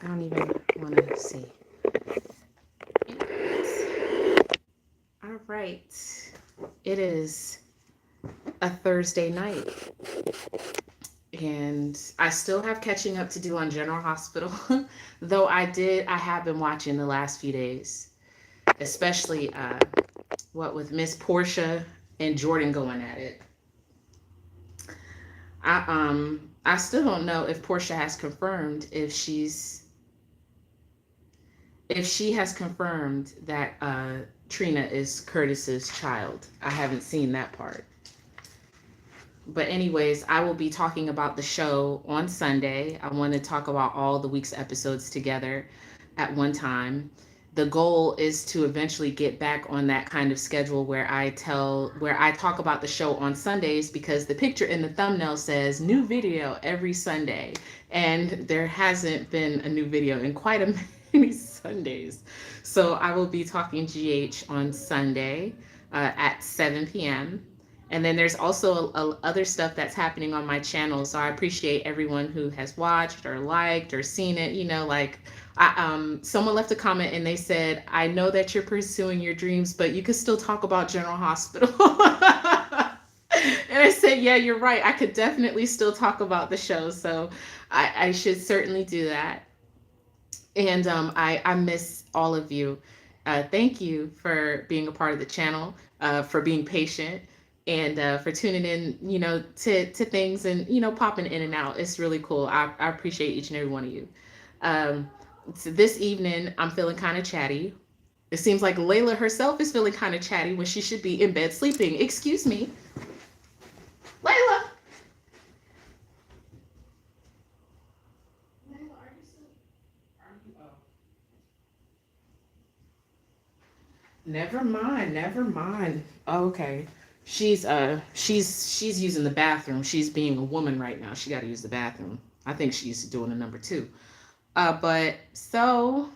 I don't even want to see. All right. It is a Thursday night, and I still have catching up to do on General Hospital. Though I have been watching the last few days, especially what with Miss Portia and Jordan going at it. I still don't know if Portia has confirmed if she has confirmed that Trina is Curtis's child. I haven't seen that part. But anyways, I will be talking about the show on Sunday. I want to talk about all the week's episodes together at one time. The goal is to eventually get back on that kind of schedule where I talk about the show on Sundays, because the picture in the thumbnail says new video every Sunday, and there hasn't been a new video in quite a many Sundays. So I will be talking GH on Sunday at 7 p.m. And then there's also other stuff that's happening on my channel. So I appreciate everyone who has watched or liked or seen it. You know, like someone left a comment and they said, "I know that you're pursuing your dreams, but you could still talk about General Hospital." And I said, "Yeah, you're right. I could definitely still talk about the show. So I should certainly do that." And I miss all of you. Thank you for being a part of the channel, for being patient, and for tuning in, to things and, popping in and out. It's really cool. I appreciate each and every one of you. So this evening, I'm feeling kind of chatty. It seems like Layla herself is feeling kind of chatty when she should be in bed sleeping. Excuse me, Layla. Never mind, never mind. Okay. She's using the bathroom. She's being a woman right now. She got to use the bathroom. I think she's doing a number two. But so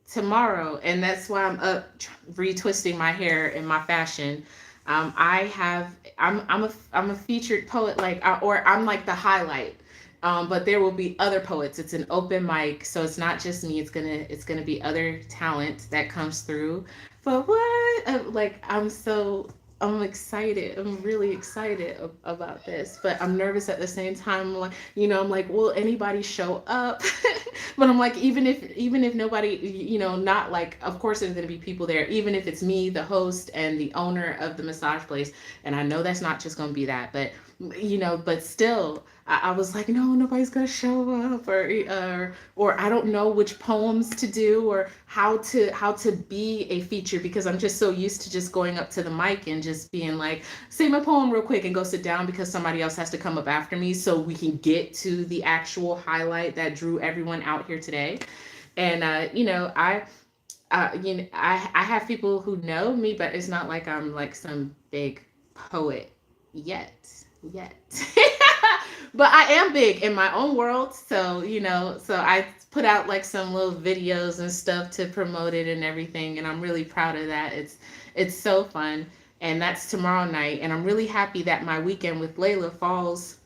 tomorrow, and that's why I'm up retwisting my hair in my fashion. I'm a featured poet, like, or I'm like the highlight. But there will be other poets. It's an open mic, so it's not just me. It's gonna be other talent that comes through. But what? Like, I'm excited. I'm really excited about this, but I'm nervous at the same time. Like, I'm like, will anybody show up? But I'm like, even if nobody, not like, of course there's gonna be people there. Even if it's me, the host, and the owner of the massage place, and I know that's not just gonna be that, but but still, I was like, no, nobody's gonna show up, or I don't know which poems to do, or how to be a feature, because I'm just so used to just going up to the mic and just being like, say my poem real quick and go sit down, because somebody else has to come up after me so we can get to the actual highlight that drew everyone out here today. And I have people who know me, but it's not like I'm like some big poet yet. But I am big in my own world, so so I put out like some little videos and stuff to promote it and everything, and I'm really proud of that. It's so fun, and that's tomorrow night, and I'm really happy that my weekend with Layla falls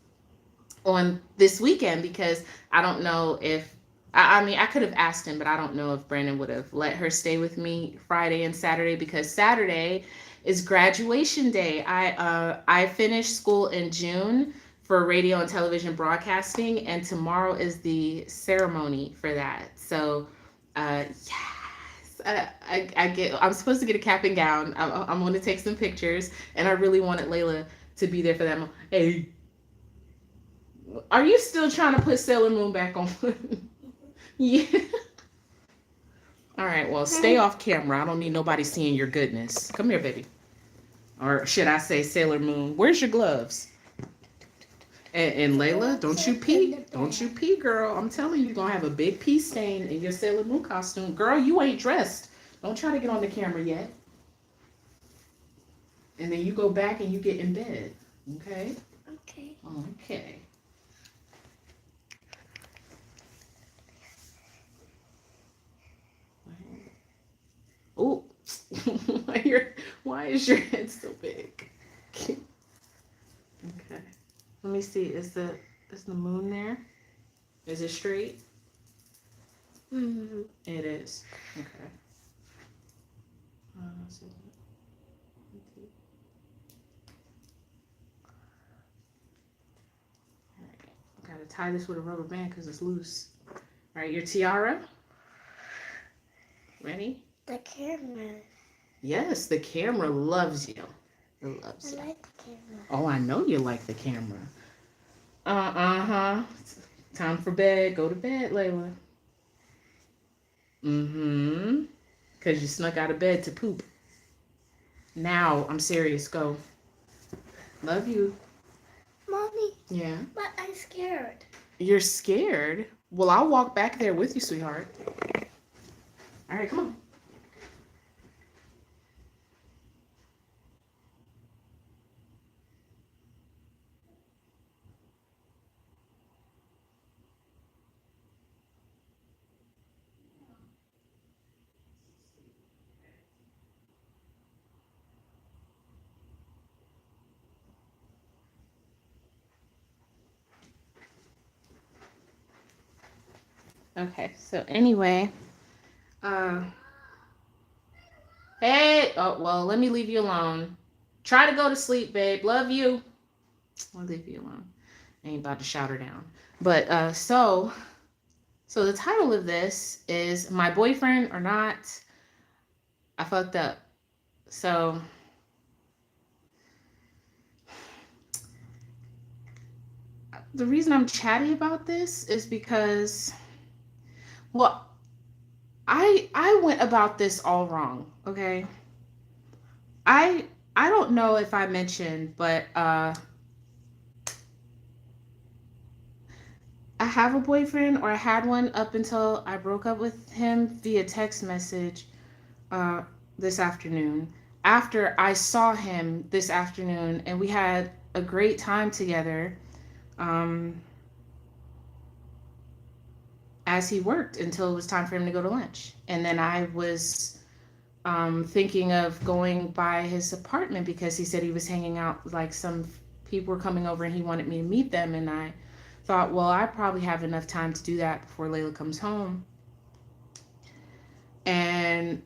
on this weekend, because I don't know if I mean, I could have asked him, but I don't know if Brandon would have let her stay with me Friday and Saturday, because Saturday is graduation day. I finished school in June for radio and television broadcasting, and tomorrow is the ceremony for that. So, yes, I'm supposed to get a cap and gown. I'm going to take some pictures, and I really wanted Layla to be there for that. Hey, are you still trying to put Sailor Moon back on? Yeah. All right. Well, stay off camera. I don't need nobody seeing your goodness. Come here, baby. Or should I say Sailor Moon? Where's your gloves? And Layla, don't you pee. Don't you pee, girl. I'm telling you, you're going to have a big pee stain in your Sailor Moon costume. Girl, you ain't dressed. Don't try to get on the camera yet. And then you go back and you get in bed. Okay? Okay. Okay. Oh, why is your head so big? Okay. Let me see. Is the moon there? Is it straight? It is. Okay. So, all right. Gotta tie this with a rubber band because it's loose. All right, your tiara. Ready? The camera. Yes, the camera loves you. It loves I you. like the camera. Oh, I know you like the camera. Uh-huh. Time for bed. Go to bed, Layla. Mm-hmm. Because you snuck out of bed to poop. Now, I'm serious. Go. Love you. Mommy, Yeah. but I'm scared. You're scared? Well, I'll walk back there with you, sweetheart. All right, come on. Okay, so anyway, uh, hey, oh, well, let me leave you alone. Try to go to sleep, babe. Love you. I'll leave you alone. I ain't about to shout her down. But, so the title of this is My Boyfriend or Not. I fucked up. So, the reason I'm chatty about this is because, well, I went about this all wrong, okay? I I don't know if I mentioned, but I have a boyfriend, or I had one up until I broke up with him via text message uh this afternoon. After I saw him this afternoon and we had a great time together, um as he worked until it was time for him to go to lunch. And then I was thinking of going by his apartment because he said he was hanging out, like some people were coming over and he wanted me to meet them. And I thought, well, I probably have enough time to do that before Layla comes home. And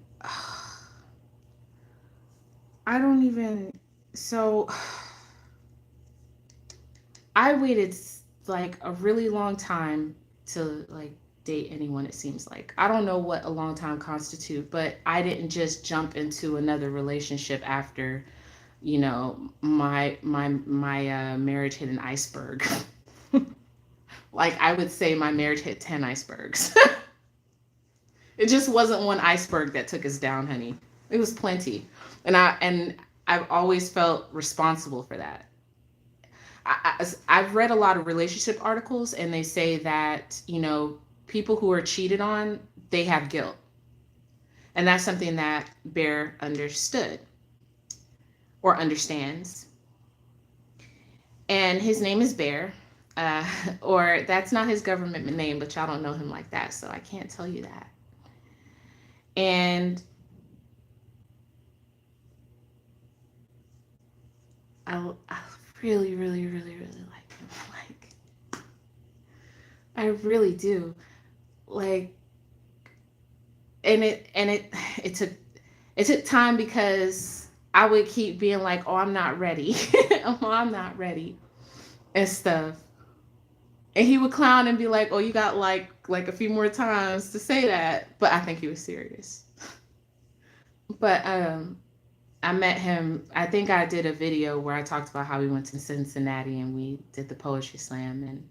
I don't even, so I waited like a really long time to like date anyone, it seems like. I don't know what a long time constitute, but I didn't just jump into another relationship after, my marriage hit an iceberg. Like I would say my marriage hit 10 icebergs. It just wasn't one iceberg that took us down, honey. It was plenty. And I've always felt responsible for that. I've read a lot of relationship articles, and they say that people who are cheated on, they have guilt, and that's something that Bear understood or understands. And his name is Bear, uh, or that's not his government name, but y'all don't know him like that, so I can't tell you that. And I really, really, really, really like him. Like I really do. Like, and it took time because I would keep being like, "Oh, I'm not ready. Oh, I'm not ready," and stuff. And he would clown and be like, "Oh, you got like a few more times to say that," but I think he was serious. But I met him. I think I did a video where I talked about how we went to Cincinnati and we did the poetry slam, and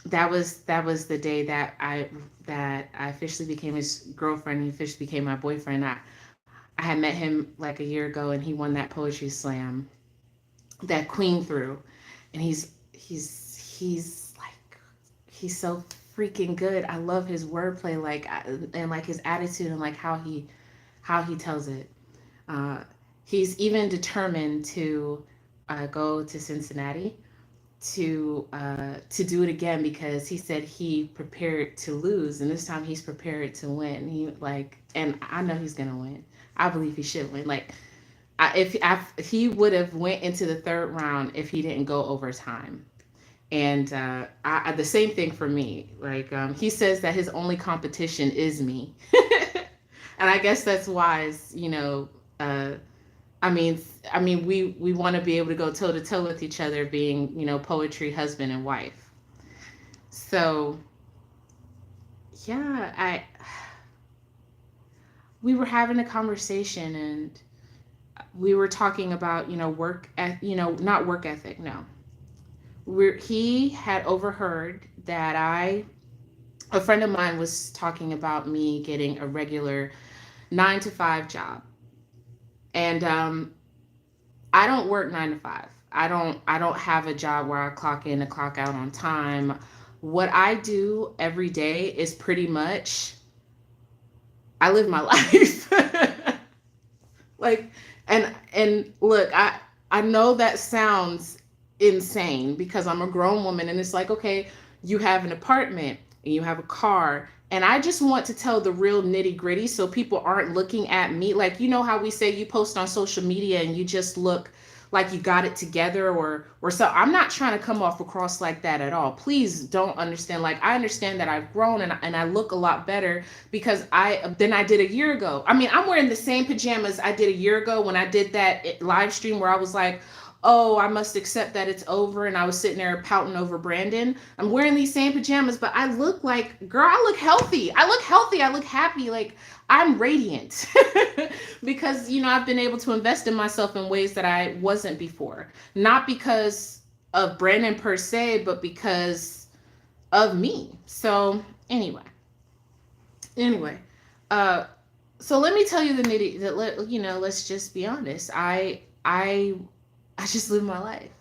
that was the day that I officially became his girlfriend. He officially became my boyfriend. I had met him like a year ago, and he won that poetry slam that Queen threw, and he's like he's so freaking good. I love his wordplay, and like his attitude, and like how he tells it. Uh, he's even determined to go to Cincinnati to do it again because he said he prepared to lose, and this time he's prepared to win. And I know he's gonna win. I believe he should win. Like, if he would have went into the third round if he didn't go overtime. And the same thing for me. Like he says that his only competition is me, and I guess that's wise. Uh, I mean, we want to be able to go toe to toe with each other, being poetry husband and wife. So yeah, I we were having a conversation and we were talking about not work ethic. No, he had overheard that a friend of mine was talking about me getting a regular 9 to 5 job, and I don't work 9 to 5. I don't have a job where I clock in and clock out on time. What I do every day is pretty much I live my life. Like, and look, I know that sounds insane because I'm a grown woman and it's like, okay, you have an apartment and you have a car, and I just want to tell the real nitty gritty so people aren't looking at me like, how we say you post on social media and you just look like you got it together, or so. I'm not trying to come off across like that at all. Please don't understand. Like, I understand that I've grown and I look a lot better because I did a year ago. I mean, I'm wearing the same pajamas I did a year ago when I did that live stream where I was like, oh, I must accept that it's over, and I was sitting there pouting over Brandon. I'm wearing these same pajamas, but I look like, girl, I look healthy. I look happy. Like, I'm radiant because I've been able to invest in myself in ways that I wasn't before. Not because of Brandon per se, but because of me. So anyway, uh, so let me tell you the nitty. Let's just be honest. I just live my life.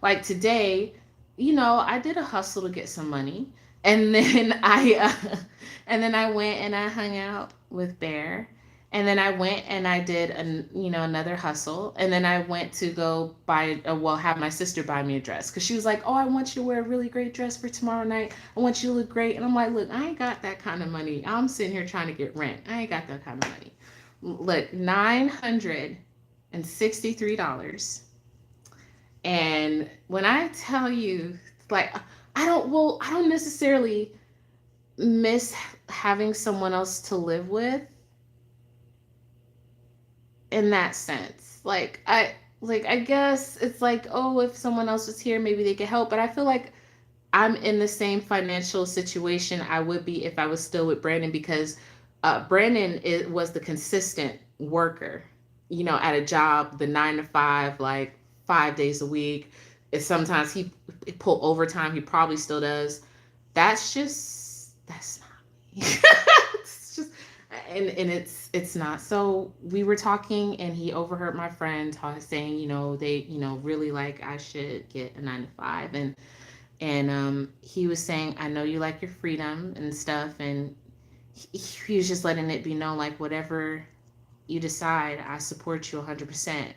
Like today, I did a hustle to get some money, and then I went and I hung out with Bear, and then I went and I did another hustle, and then I went to go have my sister buy me a dress because she was like, oh, I want you to wear a really great dress for tomorrow night. I want you to look great, and I'm like, look, I ain't got that kind of money. I'm sitting here trying to get rent. I ain't got that kind of money. Look, $963. And when I tell you, like, I don't necessarily miss having someone else to live with in that sense. I guess it's like, oh, if someone else was here, maybe they could help. But I feel like I'm in the same financial situation I would be if I was still with Brandon because Brandon was the consistent worker, at a job, the 9 to 5, like 5 days a week. If sometimes he pull overtime, he probably still does. That's not me. It's just, and it's not. So we were talking, and he overheard my friend saying, they, really like I should get a 9 to 5, and he was saying, I know you like your freedom and stuff, and he was just letting it be known, like, whatever you decide, I support you 100%.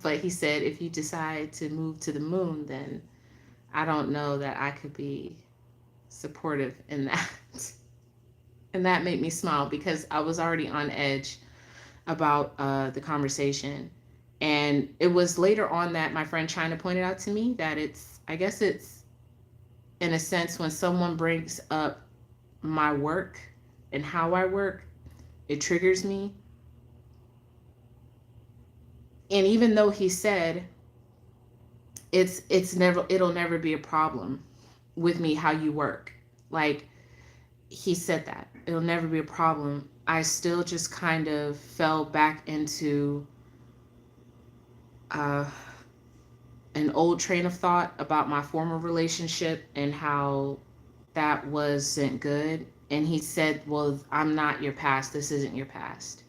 But he said, if you decide to move to the moon, then I don't know that I could be supportive in that. And that made me smile because I was already on edge about the conversation. And it was later on that my friend China pointed out to me that I guess it's, in a sense, when someone brings up my work and how I work, it triggers me. And even though he said it'll never be a problem with me how you work, like, he said that it'll never be a problem, I still just kind of fell back into uh, an old train of thought about my former relationship and how that wasn't good. And he said, well, I'm not your past, this isn't your past.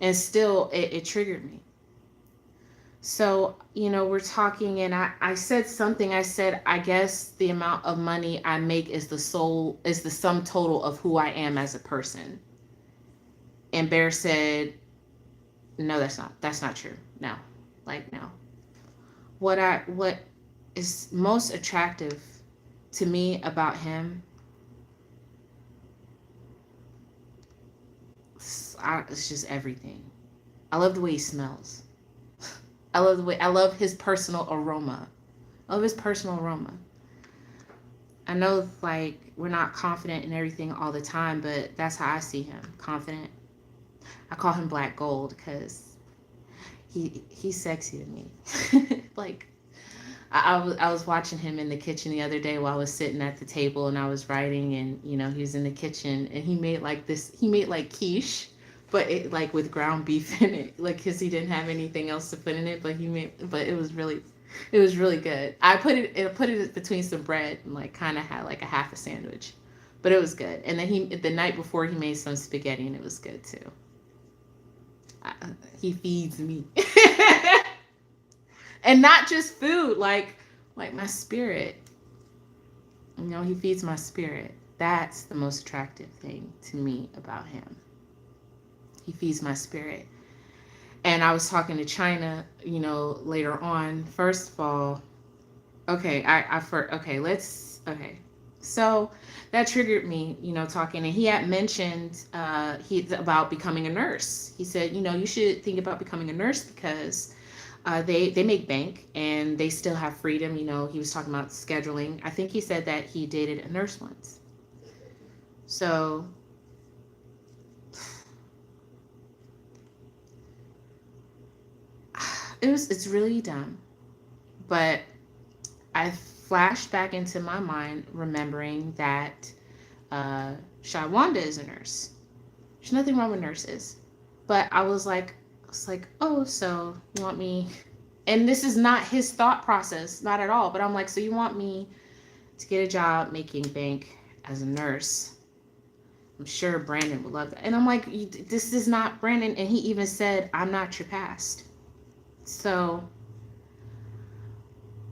And still it triggered me. So, we're talking, and I said something. I said, I guess the amount of money I make is the sum total of who I am as a person. And Bear said, no, that's not true. No. Like, no. What is most attractive to me about him, it's just everything. I love the way he smells. I love his personal aroma. I love his personal aroma. I know like we're not confident in everything all the time, but that's how I see him. Confident. I call him Black Gold because he's sexy to me. Like I was watching him in the kitchen the other day while I was sitting at the table and I was writing, and he was in the kitchen and he made like quiche, but it like with ground beef in it, like because he didn't have anything else to put in it, but it was really good. I put it between some bread and like kind of had like a half a sandwich, but it was good. And then the night before he made some spaghetti and it was good too. I, he feeds me. And not just food, like my spirit. He feeds my spirit. That's the most attractive thing to me about him. He feeds my spirit. And I was talking to China, later on. First of all, okay, okay. So that triggered me, talking, and he had mentioned he about becoming a nurse. He said, you should think about becoming a nurse because they make bank and they still have freedom. He was talking about scheduling. I think he said that he dated a nurse once. So it's really dumb, but I flashed back into my mind remembering that Shawanda is a nurse. There's nothing wrong with nurses, but I was like, oh, so you want me? And this is not his thought process, not at all. But I'm like, so you want me to get a job making bank as a nurse? I'm sure Brandon would love that. And I'm like, this is not Brandon. And he even said, I'm not your past. So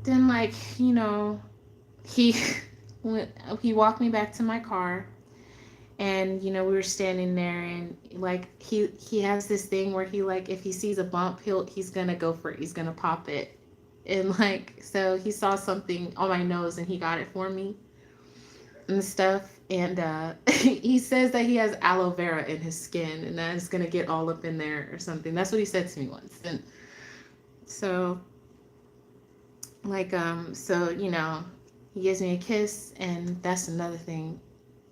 then, like, he he walked me back to my car, and we were standing there, and like he has this thing where he, like, if he sees a bump, he's gonna go for it, he's gonna pop it. And like, so he saw something on my nose and he got it for me and stuff. And he says that he has aloe vera in his skin and that it's gonna get all up in there or something. That's what he said to me once. And so, like, he gives me a kiss, and that's another thing.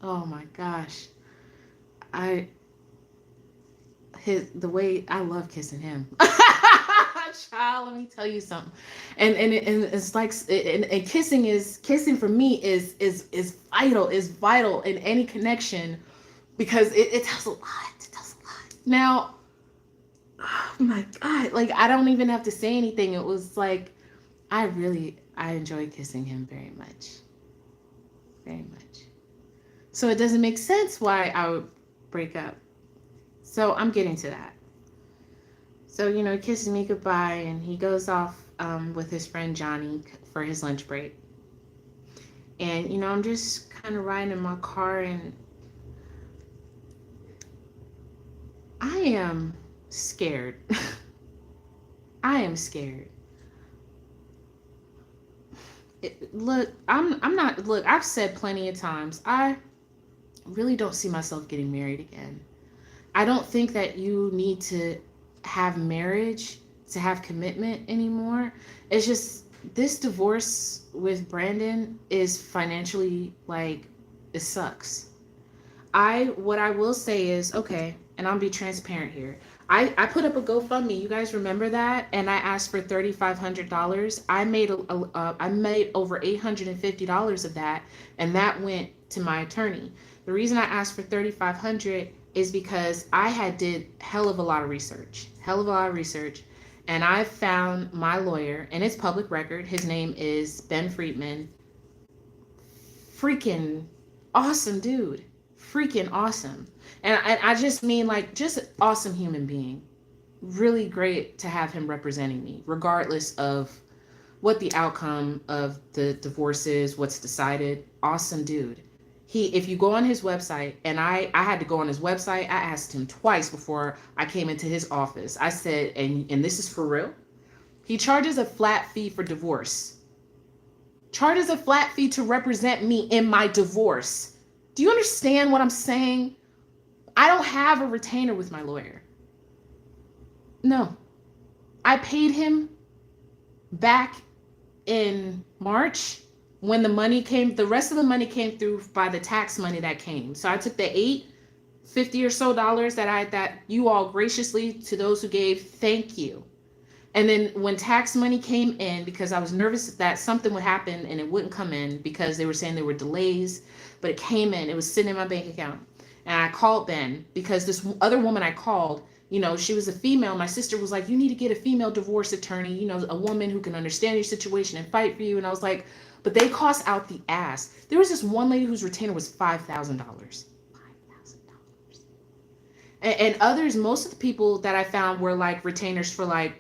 Oh my gosh. I the way I love kissing him. Child, let me tell you something. And it's like, and kissing for me is vital in any connection, because it tells a lot. It tells a lot. Now, oh my God, like I don't even have to say anything. It was like I enjoy kissing him very much. Very much. So it doesn't make sense why I would break up. So I'm getting to that. So, he kisses me goodbye and he goes off with his friend Johnny for his lunch break. And, I'm just kind of riding in my car, and I am scared. I am scared. I've said plenty of times, I really don't see myself getting married again. I don't think that you need to have marriage to have commitment anymore. It's just this divorce with Brandon is financially, like, it sucks. What I will say is, okay, and I'll be transparent here. I put up a GoFundMe. You guys remember that? And I asked for $3,500. I made over $850 of that, and that went to my attorney. The reason I asked for $3,500 is because I had did hell of a lot of research, and I found my lawyer, and it's public record. His name is Ben Friedman. Freaking awesome dude. Freaking awesome. And I just mean, like, just awesome human being. Really great to have him representing me, regardless of what the outcome of the divorce is, what's decided. Awesome dude. If you go on his website, and I had to go on his website, I asked him twice before I came into his office. I said, and this is for real, he charges a flat fee for divorce. Charges a flat fee to represent me in my divorce. Do you understand what I'm saying? I don't have a retainer with my lawyer. No. I paid him back in March, when the money came, the rest of the money came through by the tax money that came. So I took the 850 or so dollars that you all graciously, to those who gave, thank you. And then when tax money came in, because I was nervous that something would happen and it wouldn't come in because they were saying there were delays, but it came in, it was sitting in my bank account. And I called Ben because this other woman I called, she was a female. My sister was like, you need to get a female divorce attorney, a woman who can understand your situation and fight for you. And I was like, but they cost out the ass. There was this one lady whose retainer was $5,000. $5,000. And others, most of the people that I found were like retainers for like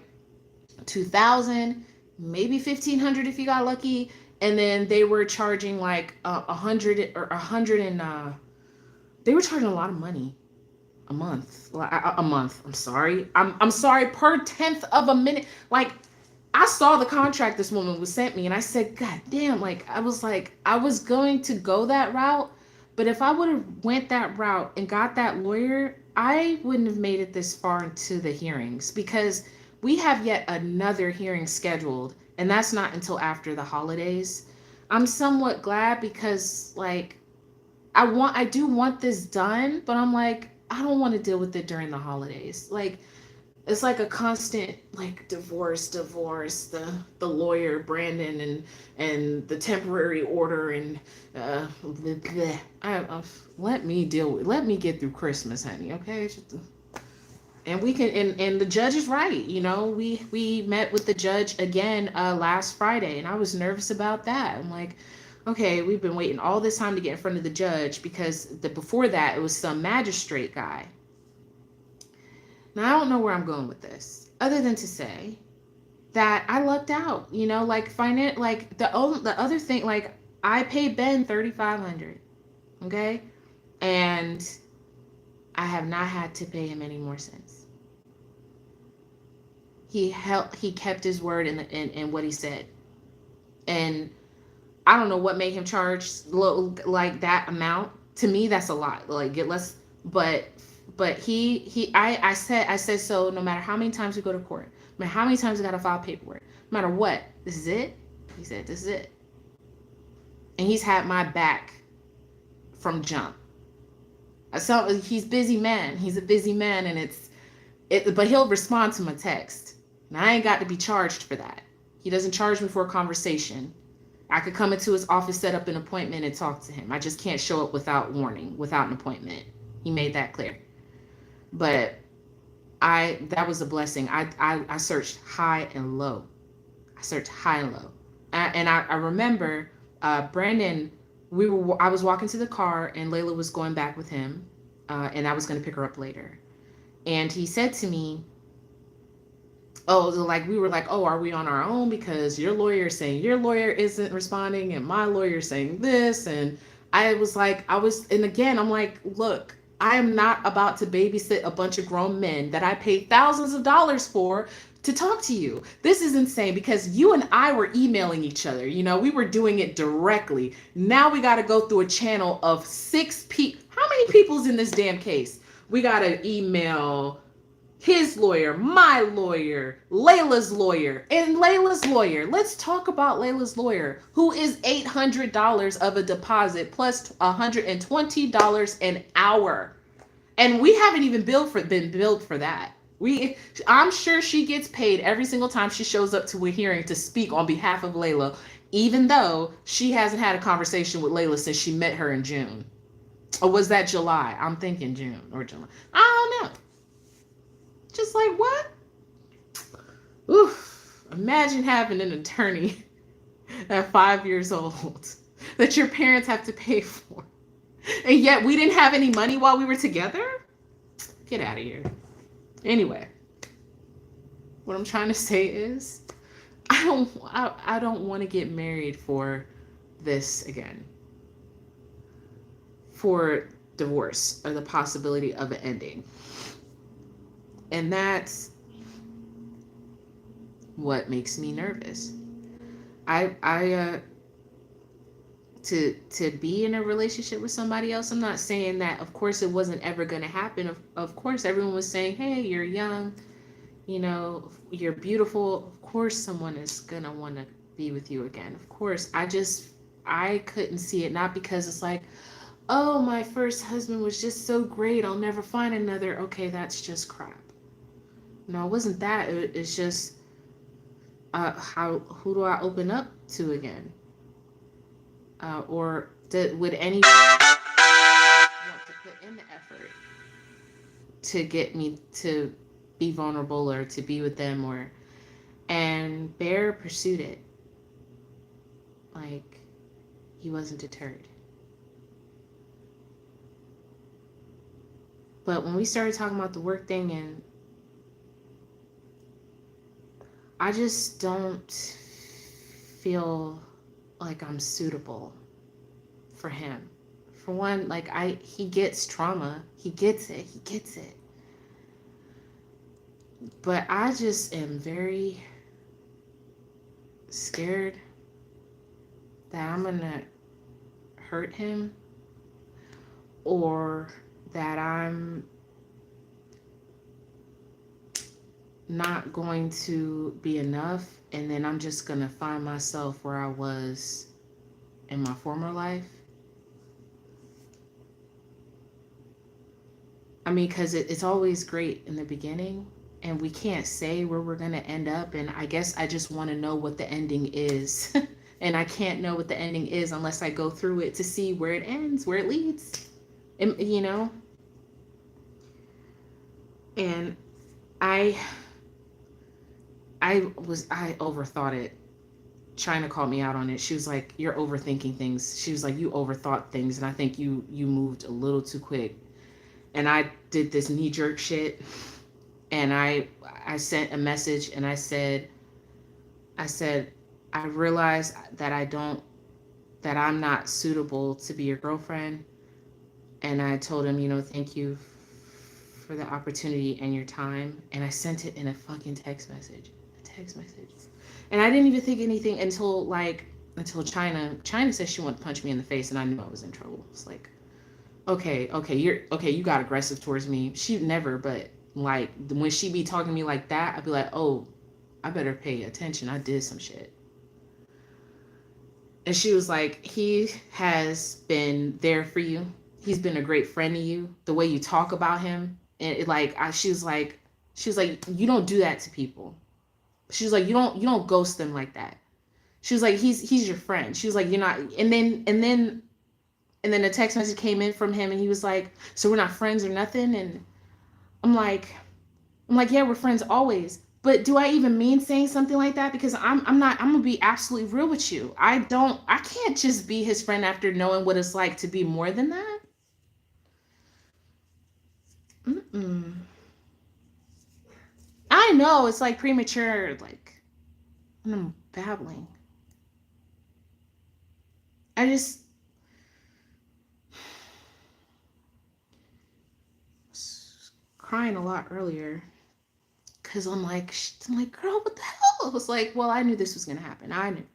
2,000, maybe 1,500 if you got lucky. And then they were charging like 100 or 100 and they were charging a lot of money a month. A month. I'm sorry. I'm sorry, per 10th of a minute. Like, I saw the contract this woman was sent me and I said, God damn, like I was going to go that route, but if I would have went that route and got that lawyer, I wouldn't have made it this far into the hearings, because we have yet another hearing scheduled, and that's not until after the holidays. I'm somewhat glad because like I do want this done, but I'm like, I don't want to deal with it during the holidays. Like, it's like a constant like divorce, the lawyer Brandon and the temporary order and let me get through Christmas, honey, okay? And we can, and the judge is right. We met with the judge again last Friday, and I was nervous about that. I'm like, okay, we've been waiting all this time to get in front of the judge, because before that it was some magistrate guy. Now, I don't know where I'm going with this, other than to say that I lucked out, like like the other thing, like I paid Ben $3,500, okay? And I have not had to pay him any more since. He kept his word in what he said. And I don't know what made him charge like that amount. To me, that's a lot. Like, get less, but I said, so no matter how many times we go to court, no matter how many times we got to file paperwork, no matter what, this is it. He said, this is it. And he's had my back from jump. So he's busy man. He's a busy man, and but he'll respond to my text. And I ain't got to be charged for that. He doesn't charge me for a conversation. I could come into his office, set up an appointment, and talk to him. I just can't show up without warning, without an appointment. He made that clear. But that was a blessing. I searched high and low. And I remember Brandon, I was walking to the car and Layla was going back with him, and I was going to pick her up later. And he said to me, we were like, oh, are we on our own? Because your lawyer is saying your lawyer isn't responding and my lawyer is saying this. And and again, I'm like, look, I am not about to babysit a bunch of grown men that I paid thousands of dollars for to talk to you. This is insane, because you and I were emailing each other. We were doing it directly. Now we got to go through a channel of 6 people. How many people's in this damn case? We got to email his lawyer, my lawyer, Layla's lawyer, and Layla's lawyer. Let's talk about Layla's lawyer, who is $800 of a deposit plus $120 an hour. And we haven't even been billed for that. I'm sure she gets paid every single time she shows up to a hearing to speak on behalf of Layla, even though she hasn't had a conversation with Layla since she met her in June. Or was that July? I'm thinking June or July. I don't know. Just like, what? Oof. Imagine having an attorney at 5 years old that your parents have to pay for. And yet we didn't have any money while we were together? Get out of here. Anyway, what I'm trying to say is, I don't want to get married for this again. For divorce or the possibility of it ending. And that's what makes me nervous. To be in a relationship with somebody else, I'm not saying that, of course, it wasn't ever going to happen. Of course, everyone was saying, hey, you're young, you're beautiful. Of course, someone is going to want to be with you again. Of course, I just I couldn't see it, not because it's like, oh, my first husband was just so great, I'll never find another. Okay, that's just crap. No, it wasn't that. It's just how who do I open up to again? Or would anyone want to put in the effort to get me to be vulnerable or to be with them? Or and Bear pursued it. Like, he wasn't deterred. But when we started talking about the work thing, and I just don't feel like I'm suitable for him. For one, like, he gets trauma. He gets it. He gets it. But I just am very scared that I'm gonna hurt him, or that I'm not going to be enough, and then I'm just gonna find myself where I was in my former life. I mean, because it's always great in the beginning, and we can't say where we're gonna end up. And I guess I just want to know what the ending is. And I can't know what the ending is unless I go through it to see where it ends, where it leads. And, and I I overthought it. China called me out on it. She was like, "You're overthinking things." She was like, "You overthought things, and I think you moved a little too quick." And I did this knee jerk shit, and I sent a message, and I said I realized that I'm not suitable to be your girlfriend. And I told him, thank you for the opportunity and your time. And I sent it in a fucking text message. A text message. And I didn't even think anything until China said she wanted to punch me in the face, and I knew I was in trouble. It's like, okay, you got aggressive towards me. She never, but like when she be talking to me like that, I'd be like, oh, I better pay attention. I did some shit. And she was like, he has been there for you. He's been a great friend to you. The way you talk about him, and she was like, you don't do that to people. She was like, you don't ghost them like that. She was like, he's your friend. She was like, you're not. And then a text message came in from him, and he was like, so we're not friends or nothing. And I'm like, yeah, we're friends always. But do I even mean saying something like that? Because I'm not. I'm gonna be absolutely real with you. I can't just be his friend after knowing what it's like to be more than that. Mm-mm. I know it's like premature. Like, I'm babbling. I just was crying a lot earlier because I'm like, girl, what the hell? I was like, well, I knew this was gonna happen. I knew.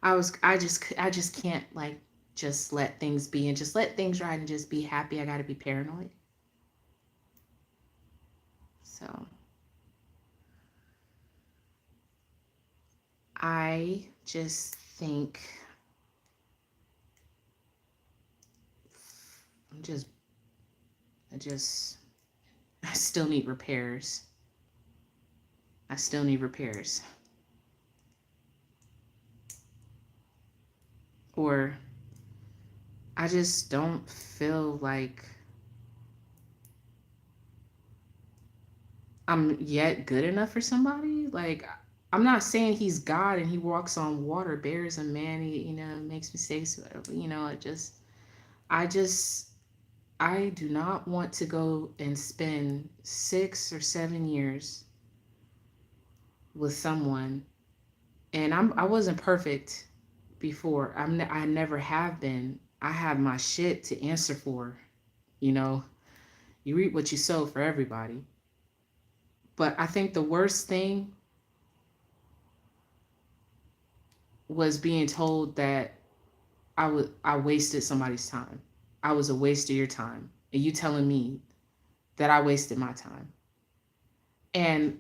I just can't like just let things be and just let things ride and just be happy. I gotta be paranoid. So I just think I'm just I just I still need repairs. I still need repairs. Or I just don't feel like I'm yet good enough for somebody. Like, I'm not saying he's God and he walks on water, bears a man, he, makes mistakes, whatever. I just, I do not want to go and spend 6 or 7 years with someone. And I wasn't perfect before. I never have been. I have my shit to answer for. You know, you reap what you sow for everybody. But I think the worst thing was being told that I wasted somebody's time. I was a waste of your time. And you telling me that I wasted my time. And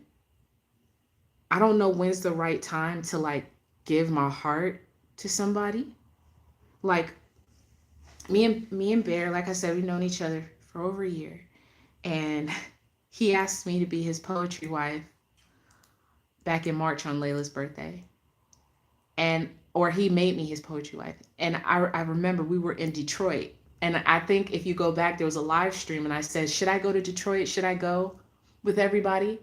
I don't know when's the right time to like give my heart to somebody. Like me and Bear, like I said, we've known each other for over a year, and he asked me to be his poetry wife back in March on Layla's birthday, and or he made me his poetry wife. And I remember we were in Detroit, and I think if you go back, there was a live stream, and I said, should I go to Detroit? Should I go with everybody?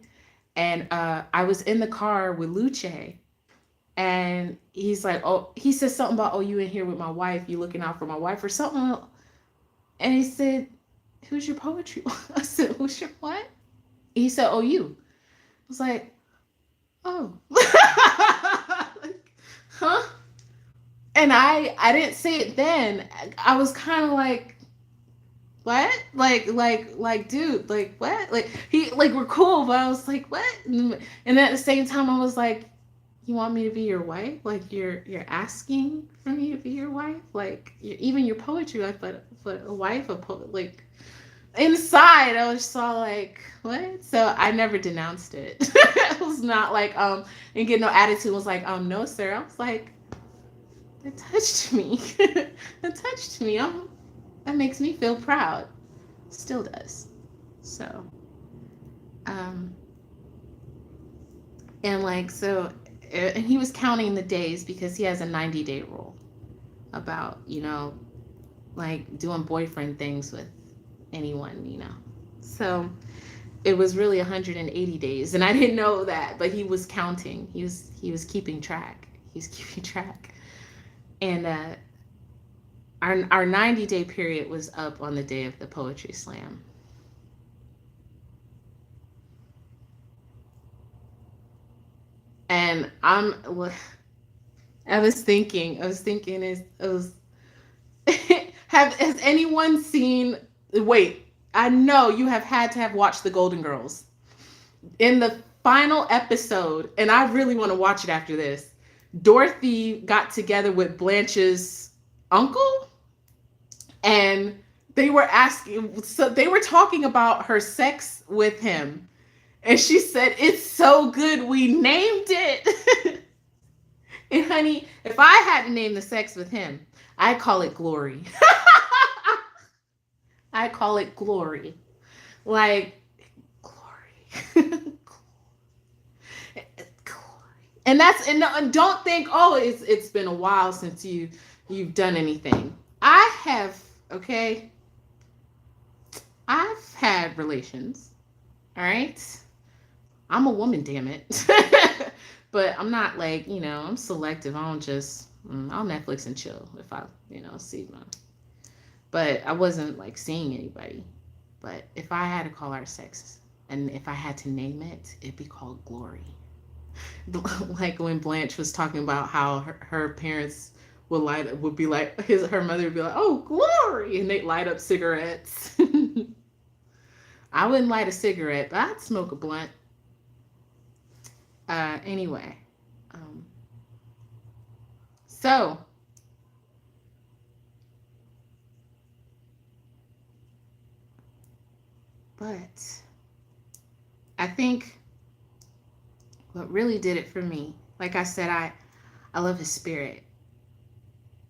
And I was in the car with Luce, and he's like, oh, he said something about, oh, you in here with my wife, you looking out for my wife or something. And he said, who's your poetry? I said, who's your what? He said, oh, you. I was like, oh. Like, huh? And I didn't say it then. I was kind of like, what? Like, dude, like, what? Like, he, like, we're cool, but I was like, what? And at the same time, I was like, you want me to be your wife? Like, you're asking for me to be your wife? Like, even your poetry wife, but a wife, a poet, like, inside I was so like, what? So I never denounced it. It was not like and get no attitude. It was like, no sir. I was like, it touched me. It touched me. That makes me feel proud. Still does. So um and like so and he was counting the days because he has a 90-day rule about, like doing boyfriend things with anyone. So it was really 180 days, and I didn't know that, but he was counting. He was keeping track. He's keeping track. And our 90-day period was up on the day of the poetry slam. And I was thinking is it was has anyone seen, wait, I know you have had to have watched the Golden Girls. In the final episode, and I really want to watch it after this, Dorothy got together with Blanche's uncle, and they were talking about her sex with him. And she said, it's so good, we named it. And honey, if I had to name the sex with him, I'd call it Glory. I call it Glory. Like, Glory. And don't think, oh, it's been a while since you've done anything. I have, okay. I've had relations. All right. I'm a woman, damn it. But I'm not like, I'm selective. I don't just I'll Netflix and chill if I, see my. But I wasn't like seeing anybody. But if I had to call our sex, and if I had to name it, it'd be called Glory. Like when Blanche was talking about how her parents would be like, her mother would be like, oh, Glory, and they'd light up cigarettes. I wouldn't light a cigarette, but I'd smoke a blunt. Anyway, so but I think what really did it for me, like I said, I love his spirit.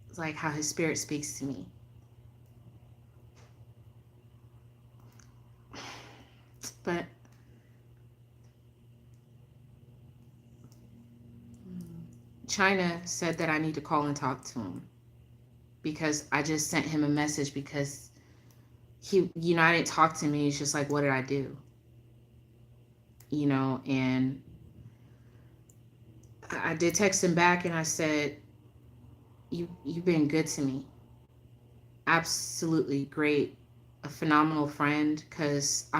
It's like how his spirit speaks to me. But China said that I need to call and talk to him because I just sent him a message because he, I didn't talk to him. He's just like, what did I do? And I did text him back and I said, you've been good to me. Absolutely great. A phenomenal friend. Cause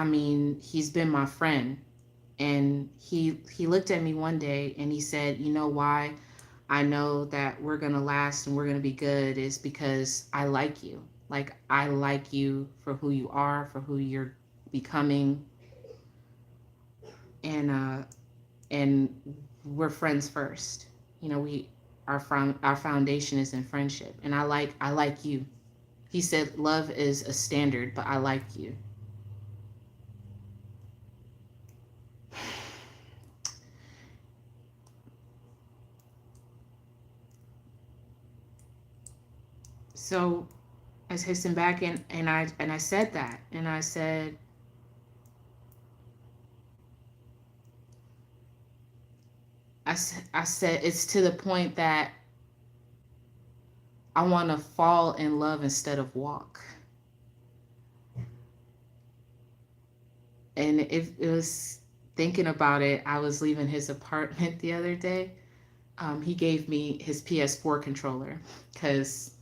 he's been my friend. And he looked at me one day and he said, you know why I know that we're going to last and we're going to be good is because I like you. Like, I like you for who you are, for who you're becoming. And we're friends first. Our foundation is in friendship. And I like you. He said, love is a standard, but I like you. So I texted him back, and I said that, and I said it's to the point that I want to fall in love instead of walk. And if it was thinking about it, I was leaving his apartment the other day. He gave me his PS4 controller because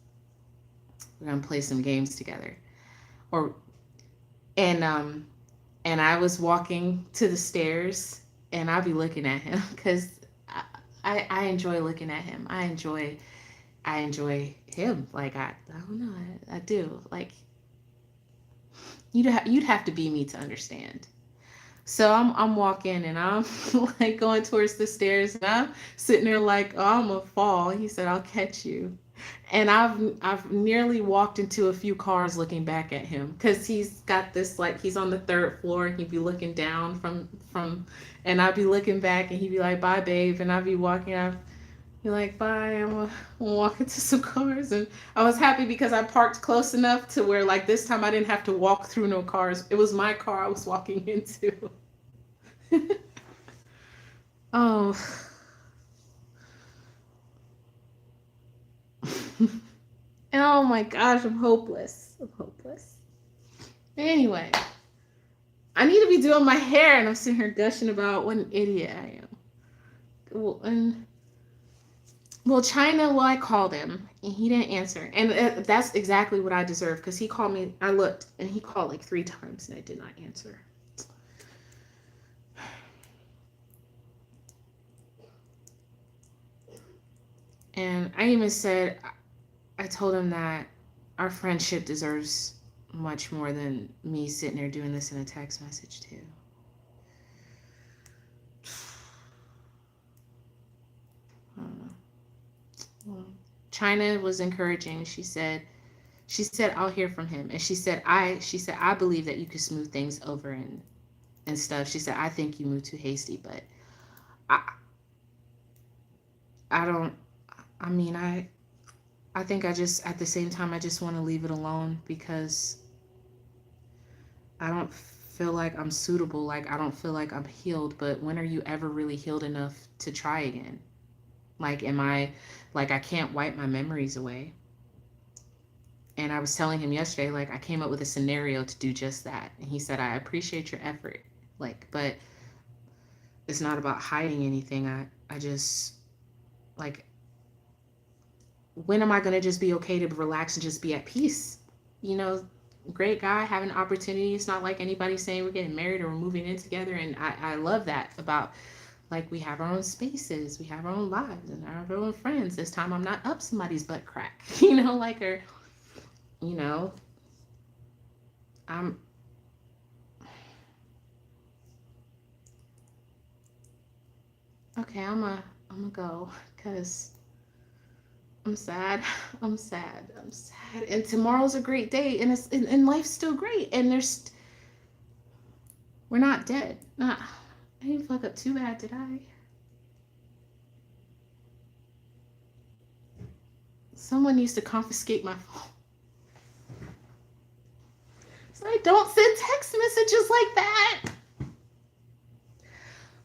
we're gonna play some games together. Or and I was walking to the stairs, and I'll be looking at him because I enjoy looking at him. I enjoy him. Like I don't know. I do. Like you'd have to be me to understand. So I'm walking, and I'm like going towards the stairs, and I'm sitting there like, oh, I'm gonna fall. He said, I'll catch you. And I've nearly walked into a few cars looking back at him because he's got this, like, he's on the third floor, and he'd be looking down from and I'd be looking back, and he'd be like, bye babe, and I'd be walking out. You're like, bye. I'm gonna walk into some cars, and I was happy because I parked close enough to where, like, this time I didn't have to walk through no cars. It was my car I was walking into. Oh, oh my gosh, I'm hopeless. I'm hopeless. Anyway, I need to be doing my hair, and I'm sitting here gushing about what an idiot I am. Well, China, well, I called him, and he didn't answer. And that's exactly what I deserve because he called me. I looked, and he called like 3 times, and I did not answer. And I even said, I told him that our friendship deserves much more than me sitting there doing this in a text message, too. I don't know. Well, China was encouraging. She said I'll hear from him, and she said I believe that you could smooth things over and stuff. She said I think you move too hasty, but I I don't. I mean, I think I just, at the same time, I just want to leave it alone because I don't feel like I'm suitable. Like, I don't feel like I'm healed. But when are you ever really healed enough to try again? Like, am I, like, I can't wipe my memories away. And I was telling him yesterday, like, I came up with a scenario to do just that. And he said, I appreciate your effort. Like, but it's not about hiding anything. I just, like, when am I going to just be okay to relax and just be at peace? You know, great guy, having an opportunity. It's not like anybody's saying we're getting married or we're moving in together. And I love that about, like, we have our own spaces, we have our own lives, and our own friends. This time I'm not up somebody's butt crack, like, or, you know, I'm, okay, I'm gonna go because I'm sad. I'm sad. I'm sad. And tomorrow's a great day, and and life's still great. And we're not dead. Not, I didn't fuck up too bad, did I? Someone needs to confiscate my phone. So I don't send text messages like that.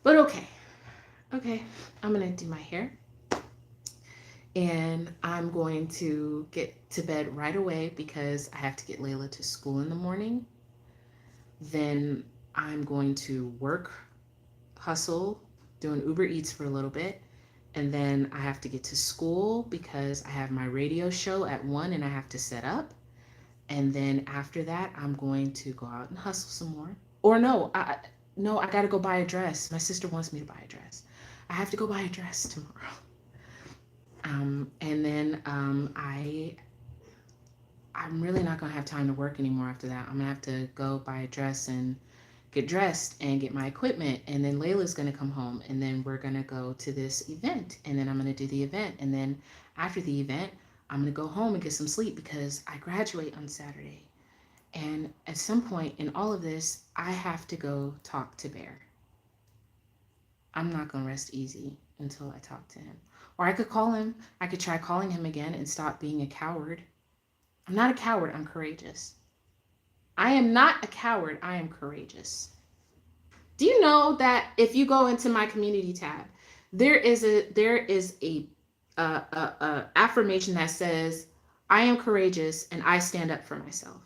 But okay. Okay. I'm gonna do my hair. And I'm going to get to bed right away because I have to get Layla to school in the morning. Then I'm going to work, hustle, doing Uber Eats for a little bit. And then I have to get to school because I have my radio show at 1 and I have to set up. And then after that, I'm going to go out and hustle some more. Or no, I got to go buy a dress. My sister wants me to buy a dress. I have to go buy a dress tomorrow. And then I'm really not gonna have time to work anymore after that. I'm gonna have to go buy a dress and get dressed and get my equipment. And then Layla's gonna come home, and then we're gonna go to this event, and then I'm gonna do the event, and then after the event, I'm gonna go home and get some sleep because I graduate on Saturday. And at some point in all of this, I have to go talk to Bear. I'm not gonna rest easy until I talk to him. Or I could call him. I could try calling him again and stop being a coward. I'm not a coward. I'm courageous. I am not a coward. I am courageous. Do you know that if you go into my community tab, there is a affirmation that says, "I am courageous and I stand up for myself."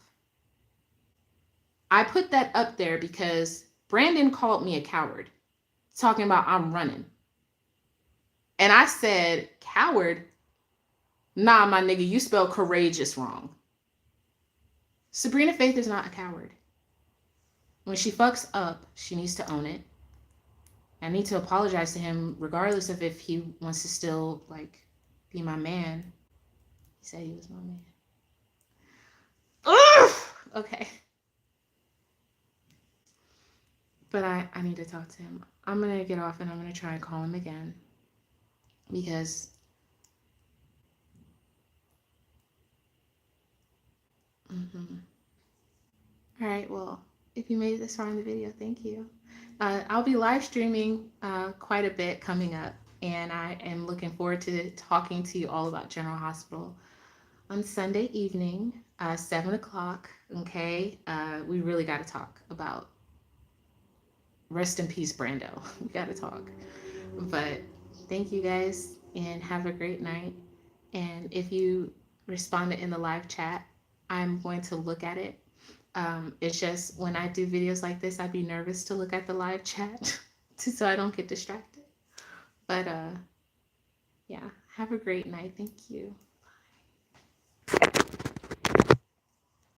I put that up there because Brandon called me a coward, talking about I'm running. And I said, "Coward? Nah, my nigga, you spelled courageous wrong." Sabrina Faith is not a coward. When she fucks up, she needs to own it. I need to apologize to him, regardless of if he wants to still like be my man. He said he was my man. Ugh! Okay. But I need to talk to him. I'm gonna get off and I'm gonna try and call him again. Because all right, well, if you made it this far in the video, thank you. I'll be live streaming quite a bit coming up, and I am looking forward to talking to you all about General Hospital on Sunday evening, 7 o'clock. Okay, we really got to talk about rest in peace, Brando. We got to talk. But thank you guys, and have a great night. And if you responded in the live chat, I'm going to look at it. It's just when I do videos like this, I'd be nervous to look at the live chat so I don't get distracted. But yeah, have a great night. Thank you.